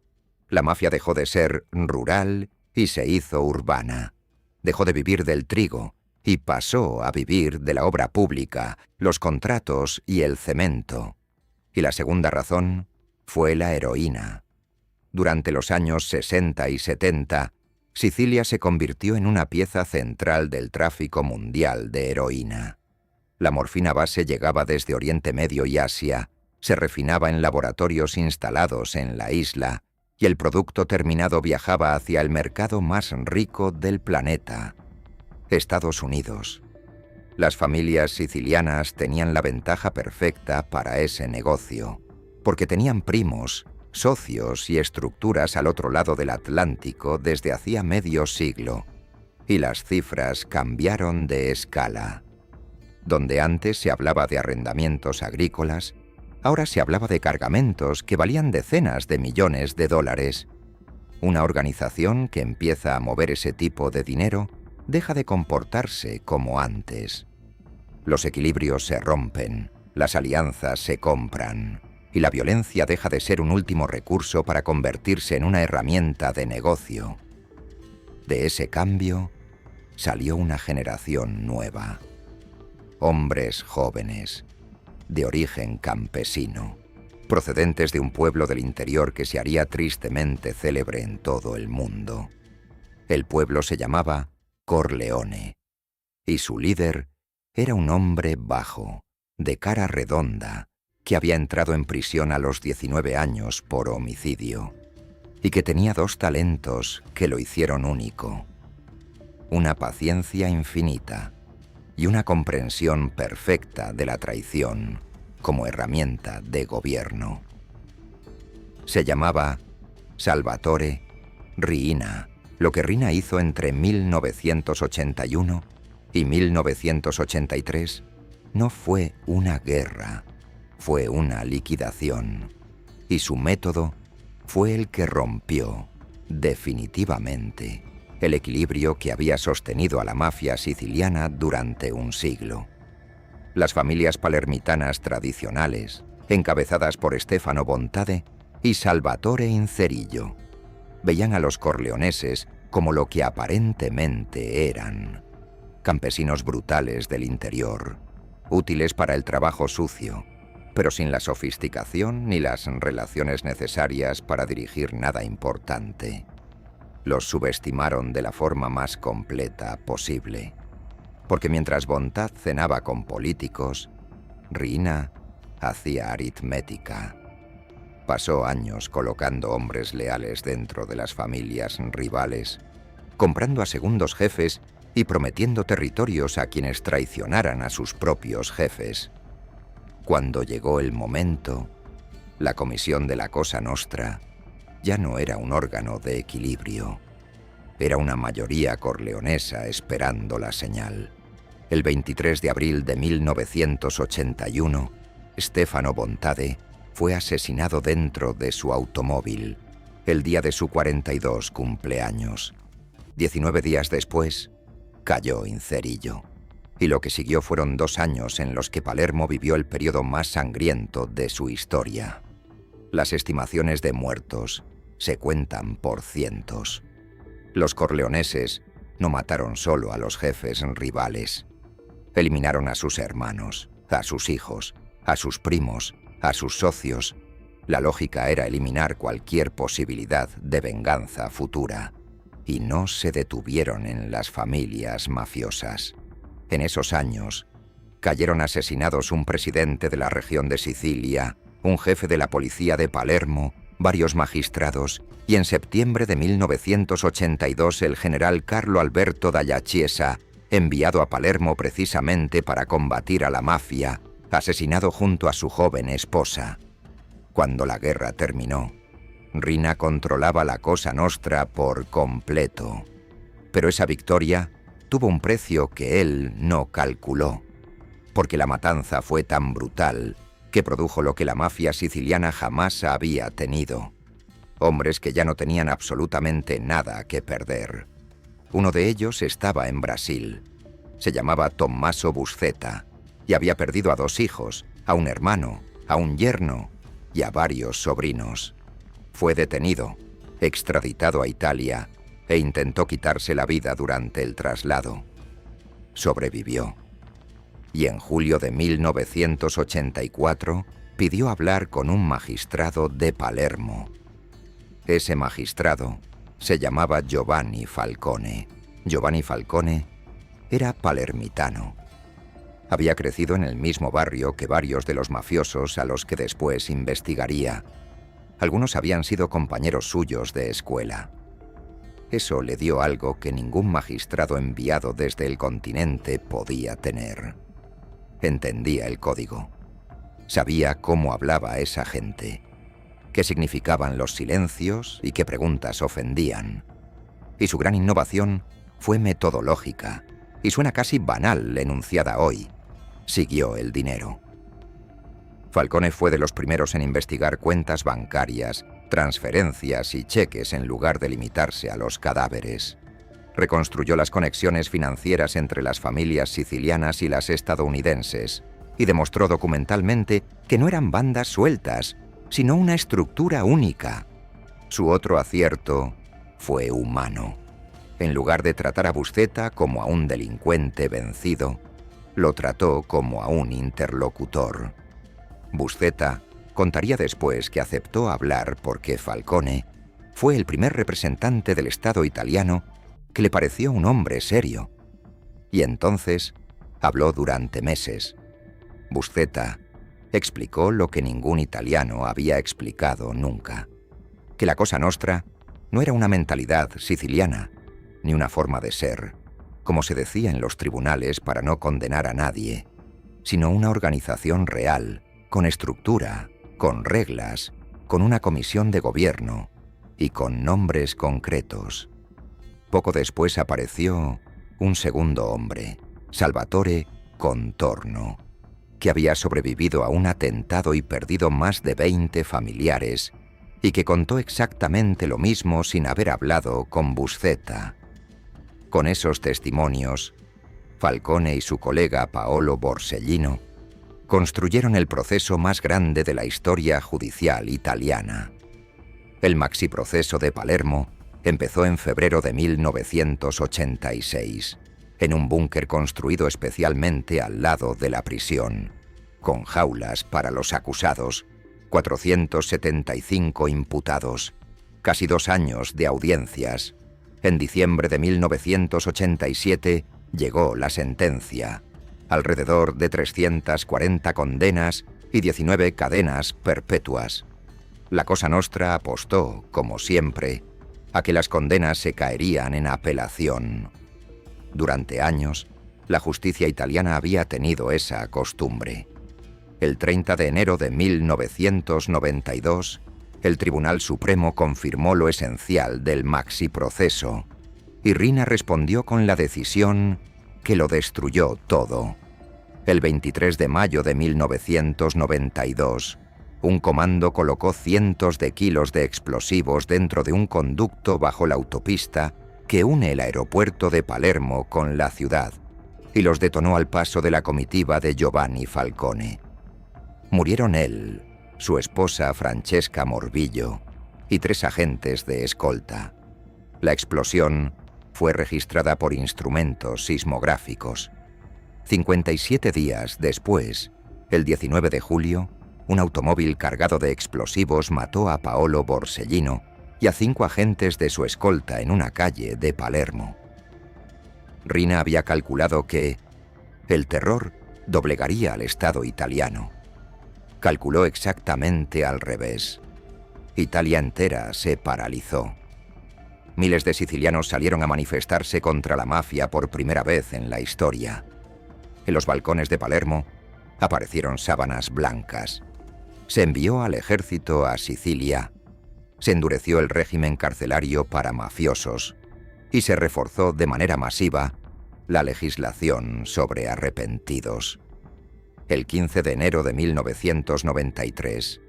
La mafia dejó de ser rural y se hizo urbana. Dejó de vivir del trigo y pasó a vivir de la obra pública, los contratos y el cemento. Y la segunda razón fue la heroína. Durante los años 60 y 70, Sicilia se convirtió en una pieza central del tráfico mundial de heroína. La morfina base llegaba desde Oriente Medio y Asia, se refinaba en laboratorios instalados en la isla, y el producto terminado viajaba hacia el mercado más rico del planeta, Estados Unidos. Las familias sicilianas tenían la ventaja perfecta para ese negocio, porque tenían primos, socios y estructuras al otro lado del Atlántico desde hacía medio siglo, y las cifras cambiaron de escala. Donde antes se hablaba de arrendamientos agrícolas, ahora se hablaba de cargamentos que valían decenas de millones de dólares. Una organización que empieza a mover ese tipo de dinero deja de comportarse como antes. Los equilibrios se rompen, las alianzas se compran, y la violencia deja de ser un último recurso para convertirse en una herramienta de negocio. De ese cambio salió una generación nueva. Hombres jóvenes, de origen campesino, procedentes de un pueblo del interior que se haría tristemente célebre en todo el mundo. El pueblo se llamaba Corleone, y su líder era un hombre bajo, de cara redonda, que había entrado en prisión a los 19 años por homicidio, y que tenía dos talentos que lo hicieron único: una paciencia infinita y una comprensión perfecta de la traición como herramienta de gobierno. Se llamaba Salvatore Riina. Lo que Riina hizo entre 1981 y 1983 no fue una guerra, fue una liquidación, y su método fue el que rompió definitivamente el equilibrio que había sostenido a la mafia siciliana durante un siglo. Las familias palermitanas tradicionales, encabezadas por Stefano Bontade y Salvatore Inzerillo, veían a los corleoneses como lo que aparentemente eran: campesinos brutales del interior, útiles para el trabajo sucio, pero sin la sofisticación ni las relaciones necesarias para dirigir nada importante. Los subestimaron de la forma más completa posible, porque mientras Bontad cenaba con políticos, Riina hacía aritmética. Pasó años colocando hombres leales dentro de las familias rivales, comprando a segundos jefes y prometiendo territorios a quienes traicionaran a sus propios jefes. Cuando llegó el momento, la comisión de la Cosa Nostra ya no era un órgano de equilibrio. Era una mayoría corleonesa esperando la señal. El 23 de abril de 1981, Stefano Bontade fue asesinado dentro de su automóvil, el día de su 42 cumpleaños. 19 días después, cayó in Cerillo. Y lo que siguió fueron 2 años en los que Palermo vivió el periodo más sangriento de su historia. Las estimaciones de muertos se cuentan por cientos. Los corleoneses no mataron solo a los jefes rivales. Eliminaron a sus hermanos, a sus hijos, a sus primos, a sus socios. La lógica era eliminar cualquier posibilidad de venganza futura. Y no se detuvieron en las familias mafiosas. En esos años, cayeron asesinados un presidente de la región de Sicilia, un jefe de la policía de Palermo, varios magistrados, y en septiembre de 1982 el general Carlo Alberto Dalla Chiesa, enviado a Palermo precisamente para combatir a la mafia, asesinado junto a su joven esposa. Cuando la guerra terminó, Riina controlaba la Cosa Nostra por completo. Pero esa victoria tuvo un precio que él no calculó, porque la matanza fue tan brutal que produjo lo que la mafia siciliana jamás había tenido. Hombres que ya no tenían absolutamente nada que perder. Uno de ellos estaba en Brasil. Se llamaba Tommaso Buscetta y había perdido a 2 hijos, a un hermano, a un yerno y a varios sobrinos. Fue detenido, extraditado a Italia e intentó quitarse la vida durante el traslado. Sobrevivió. Y en julio de 1984 pidió hablar con un magistrado de Palermo. Ese magistrado se llamaba Giovanni Falcone. Giovanni Falcone era palermitano. Había crecido en el mismo barrio que varios de los mafiosos a los que después investigaría. Algunos habían sido compañeros suyos de escuela. Eso le dio algo que ningún magistrado enviado desde el continente podía tener. Entendía el código. Sabía cómo hablaba esa gente, qué significaban los silencios y qué preguntas ofendían. Y su gran innovación fue metodológica, y suena casi banal enunciada hoy. Siguió el dinero. Falcone fue de los primeros en investigar cuentas bancarias, transferencias y cheques en lugar de limitarse a los cadáveres. Reconstruyó las conexiones financieras entre las familias sicilianas y las estadounidenses y demostró documentalmente que no eran bandas sueltas, sino una estructura única. Su otro acierto fue humano. En lugar de tratar a Buscetta como a un delincuente vencido, lo trató como a un interlocutor. Buscetta contaría después que aceptó hablar porque Falcone fue el primer representante del Estado italiano que le pareció un hombre serio. Y entonces habló durante meses. Buscetta explicó lo que ningún italiano había explicado nunca: que la Cosa Nostra no era una mentalidad siciliana, ni una forma de ser, como se decía en los tribunales para no condenar a nadie, sino una organización real, con estructura, con reglas, con una comisión de gobierno y con nombres concretos. Poco después apareció un segundo hombre, Salvatore Contorno, que había sobrevivido a un atentado y perdido más de 20 familiares, y que contó exactamente lo mismo sin haber hablado con Buscetta. Con esos testimonios, Falcone y su colega Paolo Borsellino construyeron el proceso más grande de la historia judicial italiana. El maxiproceso de Palermo empezó en febrero de 1986, en un búnker construido especialmente al lado de la prisión. con jaulas para los acusados, 475 imputados, casi 2 años de audiencias. En diciembre de 1987 llegó la sentencia, alrededor de 340 condenas y 19 cadenas perpetuas. La Cosa Nostra apostó, como siempre, a que las condenas se caerían en apelación. Durante años, la justicia italiana había tenido esa costumbre. El 30 de enero de 1992, el Tribunal Supremo confirmó lo esencial del maxiproceso, y Riina respondió con la decisión que lo destruyó todo. El 23 de mayo de 1992, un comando colocó cientos de kilos de explosivos dentro de un conducto bajo la autopista que une el aeropuerto de Palermo con la ciudad, y los detonó al paso de la comitiva de Giovanni Falcone. Murieron él, su esposa Francesca Morbillo y 3 agentes de escolta. La explosión fue registrada por instrumentos sismográficos. 57 días después, el 19 de julio, un automóvil cargado de explosivos mató a Paolo Borsellino y a 5 agentes de su escolta en una calle de Palermo. Riina había calculado que el terror doblegaría al Estado italiano. Calculó exactamente al revés. Italia entera se paralizó. Miles de sicilianos salieron a manifestarse contra la mafia por primera vez en la historia. En los balcones de Palermo aparecieron sábanas blancas. Se envió al ejército a Sicilia. Se endureció el régimen carcelario para mafiosos y se reforzó de manera masiva la legislación sobre arrepentidos. El 15 de enero de 1993,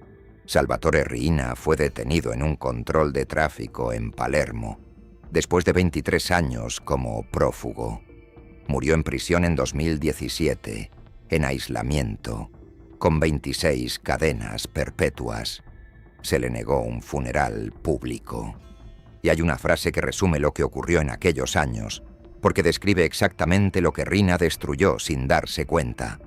Salvatore Riina fue detenido en un control de tráfico en Palermo, después de 23 años como prófugo. Murió en prisión en 2017, en aislamiento, con 26 cadenas perpetuas. Se le negó un funeral público. Y hay una frase que resume lo que ocurrió en aquellos años, porque describe exactamente lo que Riina destruyó sin darse cuenta.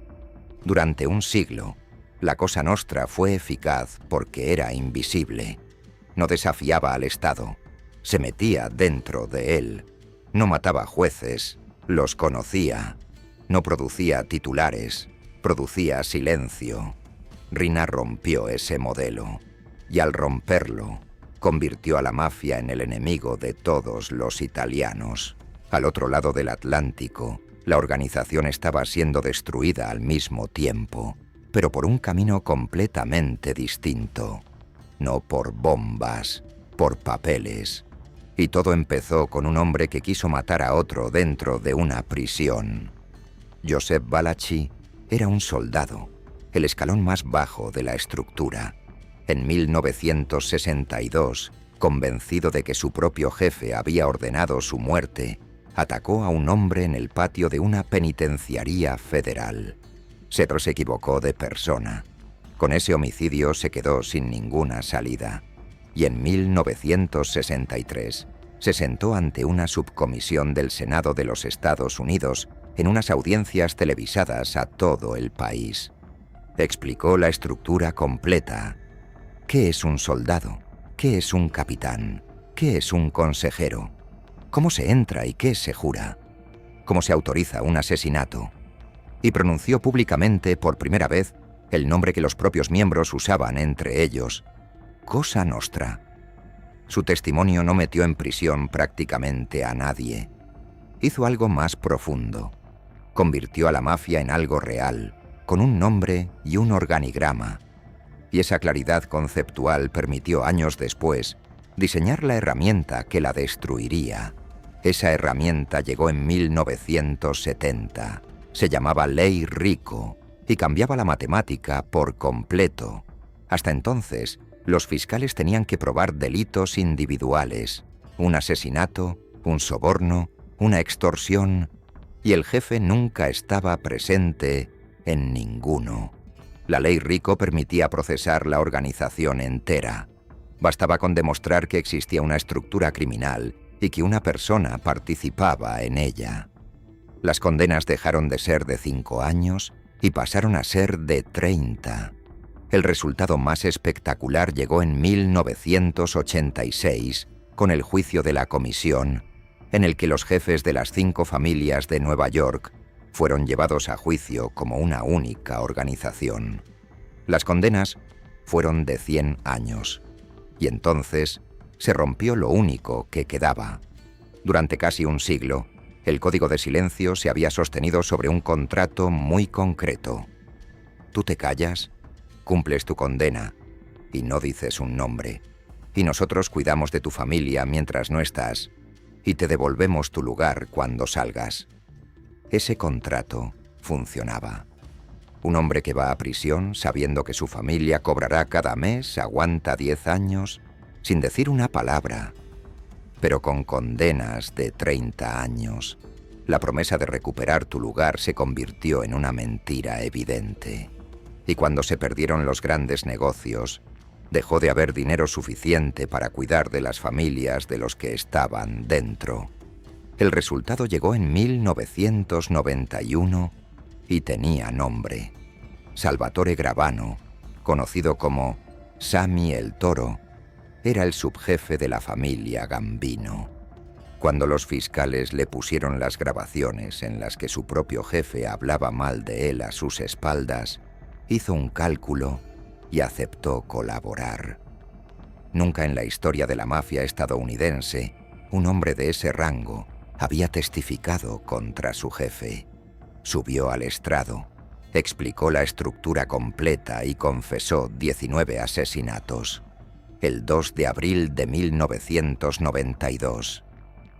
Durante un siglo, la Cosa Nostra fue eficaz porque era invisible. No desafiaba al Estado, se metía dentro de él. No mataba jueces, los conocía. No producía titulares, producía silencio. Riina rompió ese modelo, y al romperlo, convirtió a la mafia en el enemigo de todos los italianos. Al otro lado del Atlántico, la organización estaba siendo destruida al mismo tiempo, pero por un camino completamente distinto. No por bombas, por papeles. Y todo empezó con un hombre que quiso matar a otro dentro de una prisión. Joseph Valachi era un soldado, el escalón más bajo de la estructura. En 1962, convencido de que su propio jefe había ordenado su muerte, atacó a un hombre en el patio de una penitenciaría federal. Pero se equivocó de persona. Con ese homicidio se quedó sin ninguna salida. Y en 1963 se sentó ante una subcomisión del Senado de los Estados Unidos en unas audiencias televisadas a todo el país. Explicó la estructura completa. ¿Qué es un soldado? ¿Qué es un capitán? ¿Qué es un consejero? ¿Cómo se entra y qué se jura? ¿Cómo se autoriza un asesinato? Y pronunció públicamente por primera vez el nombre que los propios miembros usaban entre ellos: Cosa Nostra. Su testimonio no metió en prisión prácticamente a nadie. Hizo algo más profundo. Convirtió a la mafia en algo real, con un nombre y un organigrama. Y esa claridad conceptual permitió años después diseñar la herramienta que la destruiría. Esa herramienta llegó en 1970. Se llamaba Ley Rico y cambiaba la matemática por completo. Hasta entonces, los fiscales tenían que probar delitos individuales, un asesinato, un soborno, una extorsión, y el jefe nunca estaba presente en ninguno. La Ley Rico permitía procesar la organización entera. Bastaba con demostrar que existía una estructura criminal y que una persona participaba en ella. Las condenas dejaron de ser de 5 años y pasaron a ser de 30. El resultado más espectacular llegó en 1986, con el juicio de la comisión, en el que los jefes de las 5 familias de Nueva York fueron llevados a juicio como una única organización. Las condenas fueron de 100 años, y entonces se rompió lo único que quedaba. Durante casi un siglo, el código de silencio se había sostenido sobre un contrato muy concreto. Tú te callas, cumples tu condena y no dices un nombre, y nosotros cuidamos de tu familia mientras no estás y te devolvemos tu lugar cuando salgas. Ese contrato funcionaba. Un hombre que va a prisión sabiendo que su familia cobrará cada mes aguanta 10 años sin decir una palabra, pero con condenas de 30 años. La promesa de recuperar tu lugar se convirtió en una mentira evidente. Y cuando se perdieron los grandes negocios, dejó de haber dinero suficiente para cuidar de las familias de los que estaban dentro. El resultado llegó en 1991 y tenía nombre. Salvatore Gravano, conocido como Sammy el Toro, era el subjefe de la familia Gambino. Cuando los fiscales le pusieron las grabaciones en las que su propio jefe hablaba mal de él a sus espaldas, hizo un cálculo y aceptó colaborar. Nunca en la historia de la mafia estadounidense un hombre de ese rango había testificado contra su jefe. Subió al estrado, explicó la estructura completa y confesó 19 asesinatos. El 2 de abril de 1992,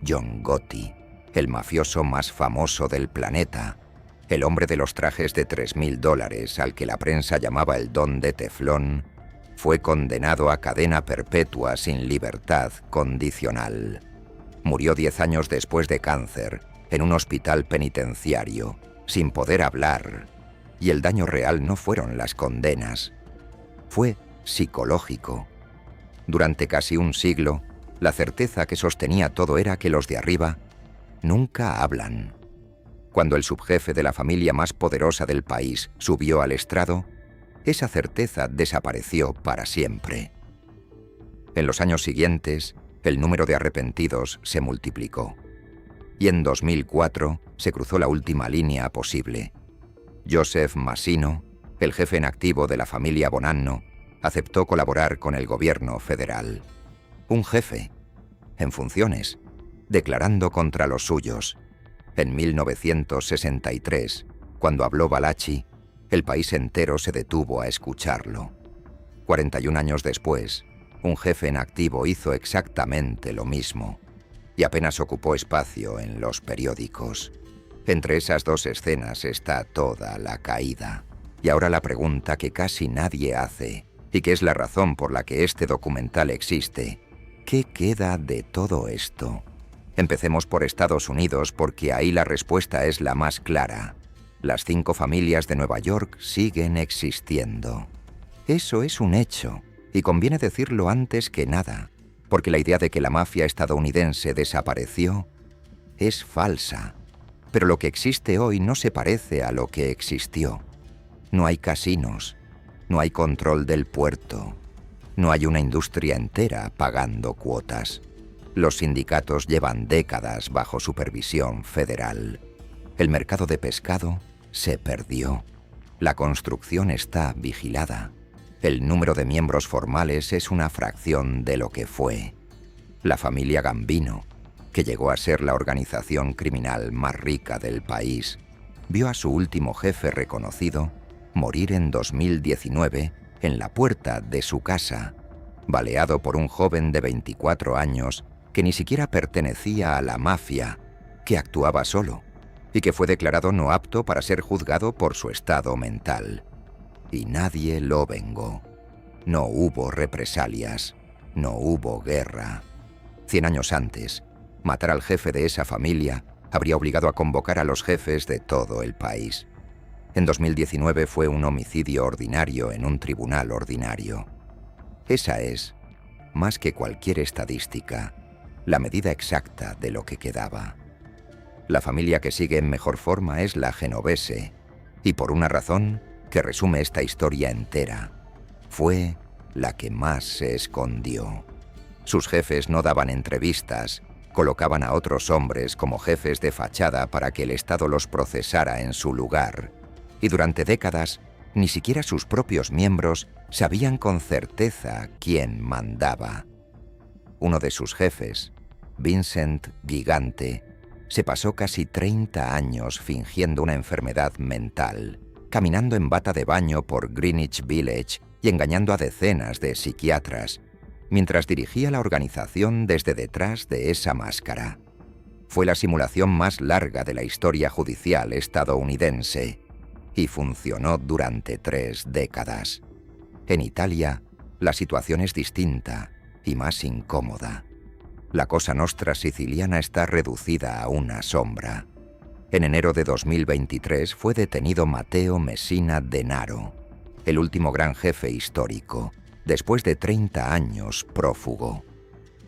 John Gotti, el mafioso más famoso del planeta, el hombre de los trajes de $3.000 al que la prensa llamaba el Don de Teflón, fue condenado a cadena perpetua sin libertad condicional. Murió 10 años después de cáncer, en un hospital penitenciario, sin poder hablar, y el daño real no fueron las condenas, fue psicológico. Durante casi un siglo, la certeza que sostenía todo era que los de arriba nunca hablan. Cuando el subjefe de la familia más poderosa del país subió al estrado, esa certeza desapareció para siempre. En los años siguientes, el número de arrepentidos se multiplicó. Y en 2004 se cruzó la última línea posible. Joseph Massino, el jefe en activo de la familia Bonanno, aceptó colaborar con el gobierno federal. Un jefe, en funciones, declarando contra los suyos. En 1963, cuando habló Valachi, el país entero se detuvo a escucharlo. 41 años después, un jefe en activo hizo exactamente lo mismo, y apenas ocupó espacio en los periódicos. Entre esas dos escenas está toda la caída. Y ahora la pregunta que casi nadie hace, y que es la razón por la que este documental existe: ¿qué queda de todo esto? Empecemos por Estados Unidos porque ahí la respuesta es la más clara. Las 5 familias de Nueva York siguen existiendo. Eso es un hecho, y conviene decirlo antes que nada, porque la idea de que la mafia estadounidense desapareció es falsa. Pero lo que existe hoy no se parece a lo que existió. No hay casinos, no hay control del puerto, no hay una industria entera pagando cuotas. Los sindicatos llevan décadas bajo supervisión federal. El mercado de pescado se perdió. La construcción está vigilada. El número de miembros formales es una fracción de lo que fue. La familia Gambino, que llegó a ser la organización criminal más rica del país, vio a su último jefe reconocido morir en 2019 en la puerta de su casa, baleado por un joven de 24 años que ni siquiera pertenecía a la mafia, que actuaba solo y que fue declarado no apto para ser juzgado por su estado mental. Y nadie lo vengó. No hubo represalias, no hubo guerra. 100 años antes, matar al jefe de esa familia habría obligado a convocar a los jefes de todo el país. En 2019 fue un homicidio ordinario en un tribunal ordinario. Esa es, más que cualquier estadística, la medida exacta de lo que quedaba. La familia que sigue en mejor forma es la Genovese, y por una razón que resume esta historia entera. Fue la que más se escondió. Sus jefes no daban entrevistas, colocaban a otros hombres como jefes de fachada para que el Estado los procesara en su lugar, y durante décadas ni siquiera sus propios miembros sabían con certeza quién mandaba. Uno de sus jefes, Vincent Gigante, se pasó casi 30 años fingiendo una enfermedad mental, caminando en bata de baño por Greenwich Village y engañando a decenas de psiquiatras, mientras dirigía la organización desde detrás de esa máscara. Fue la simulación más larga de la historia judicial estadounidense y funcionó durante 3 décadas. En Italia, la situación es distinta y más incómoda. La Cosa Nostra siciliana está reducida a una sombra. En enero de 2023 fue detenido Matteo Messina Denaro, el último gran jefe histórico, después de 30 años prófugo.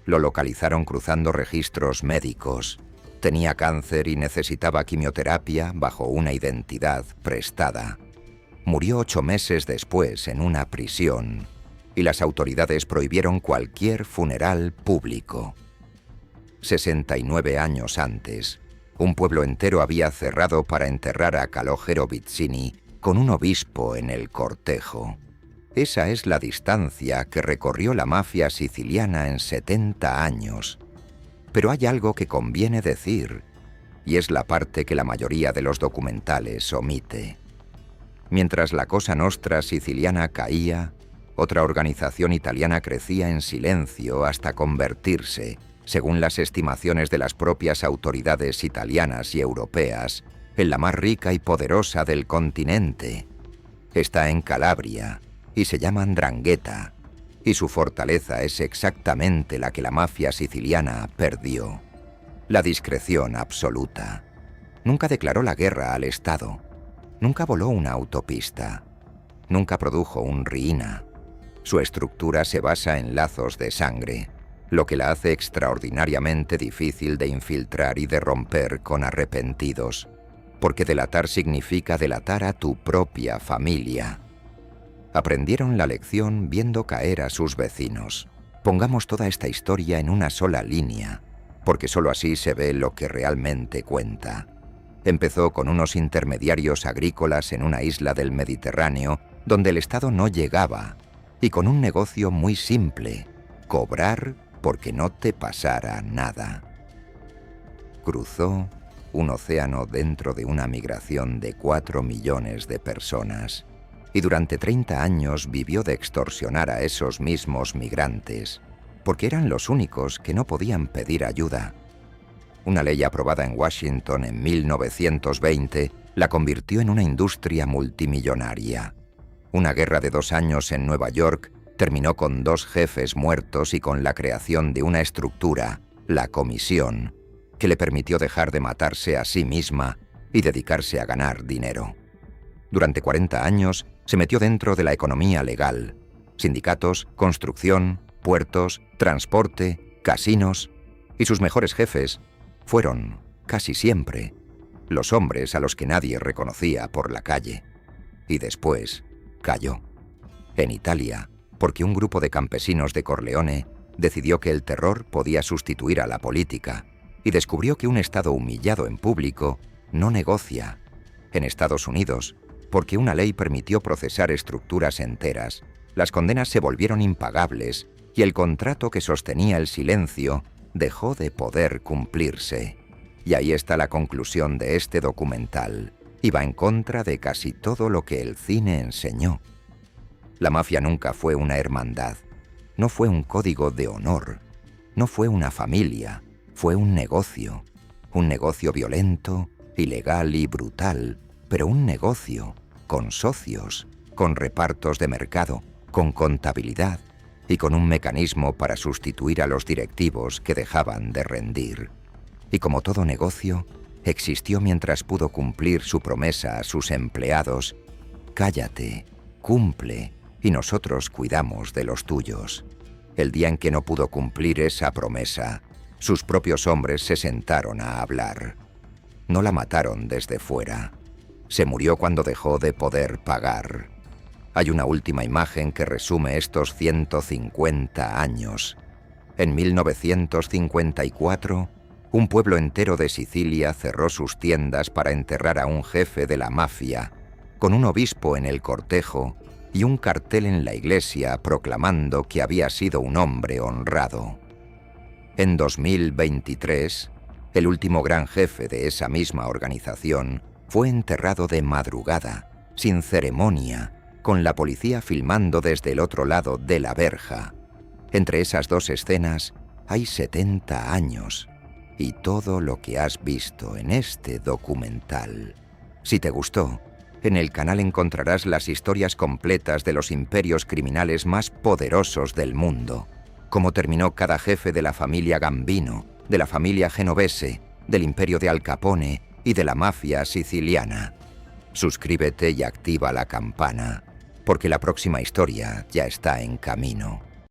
Lo localizaron cruzando registros médicos. Tenía cáncer y necesitaba quimioterapia bajo una identidad prestada. Murió 8 meses después en una prisión y las autoridades prohibieron cualquier funeral público. 69 años antes, un pueblo entero había cerrado para enterrar a Calogero Vizzini con un obispo en el cortejo. Esa es la distancia que recorrió la mafia siciliana en 70 años. Pero hay algo que conviene decir, y es la parte que la mayoría de los documentales omite. Mientras la Cosa Nostra siciliana caía, otra organización italiana crecía en silencio hasta convertirse, según las estimaciones de las propias autoridades italianas y europeas, en la más rica y poderosa del continente. Está en Calabria y se llama 'Ndrangheta, y su fortaleza es exactamente la que la mafia siciliana perdió: la discreción absoluta. Nunca declaró la guerra al Estado, nunca voló una autopista, nunca produjo un Riina. Su estructura se basa en lazos de sangre, lo que la hace extraordinariamente difícil de infiltrar y de romper con arrepentidos, porque delatar significa delatar a tu propia familia. Aprendieron la lección viendo caer a sus vecinos. Pongamos toda esta historia en una sola línea, porque sólo así se ve lo que realmente cuenta. Empezó con unos intermediarios agrícolas en una isla del Mediterráneo donde el Estado no llegaba, y con un negocio muy simple: cobrar porque no te pasara nada. Cruzó un océano dentro de una migración de 4 millones de personas, y durante 30 años vivió de extorsionar a esos mismos migrantes, porque eran los únicos que no podían pedir ayuda. Una ley aprobada en Washington en 1920 la convirtió en una industria multimillonaria. Una guerra de 2 años en Nueva York terminó con 2 jefes muertos y con la creación de una estructura, la Comisión, que le permitió dejar de matarse a sí misma y dedicarse a ganar dinero. Durante 40 años se metió dentro de la economía legal: sindicatos, construcción, puertos, transporte, casinos, y sus mejores jefes fueron, casi siempre, los hombres a los que nadie reconocía por la calle. Y después cayó. En Italia, porque un grupo de campesinos de Corleone decidió que el terror podía sustituir a la política, y descubrió que un Estado humillado en público no negocia. En Estados Unidos, porque una ley permitió procesar estructuras enteras, las condenas se volvieron impagables y el contrato que sostenía el silencio dejó de poder cumplirse. Y ahí está la conclusión de este documental, y va en contra de casi todo lo que el cine enseñó. La mafia nunca fue una hermandad, no fue un código de honor, no fue una familia, fue un negocio violento, ilegal y brutal, pero un negocio, con socios, con repartos de mercado, con contabilidad y con un mecanismo para sustituir a los directivos que dejaban de rendir. Y como todo negocio, existió mientras pudo cumplir su promesa a sus empleados: cállate, cumple, y nosotros cuidamos de los tuyos. El día en que no pudo cumplir esa promesa, sus propios hombres se sentaron a hablar. No la mataron desde fuera, Se murió cuando dejó de poder pagar. Hay una última imagen que resume estos 150 años. En 1954, un pueblo entero de Sicilia cerró sus tiendas para enterrar a un jefe de la mafia, con un obispo en el cortejo y un cartel en la iglesia proclamando que había sido un hombre honrado. En 2023, el último gran jefe de esa misma organización fue enterrado de madrugada, sin ceremonia, con la policía filmando desde el otro lado de la verja. Entre esas dos escenas hay 70 años y todo lo que has visto en este documental. Si te gustó, en el canal encontrarás las historias completas de los imperios criminales más poderosos del mundo, cómo terminó cada jefe de la familia Gambino, de la familia Genovese, del imperio de Al Capone y de la mafia siciliana. Suscríbete y activa la campana, porque la próxima historia ya está en camino.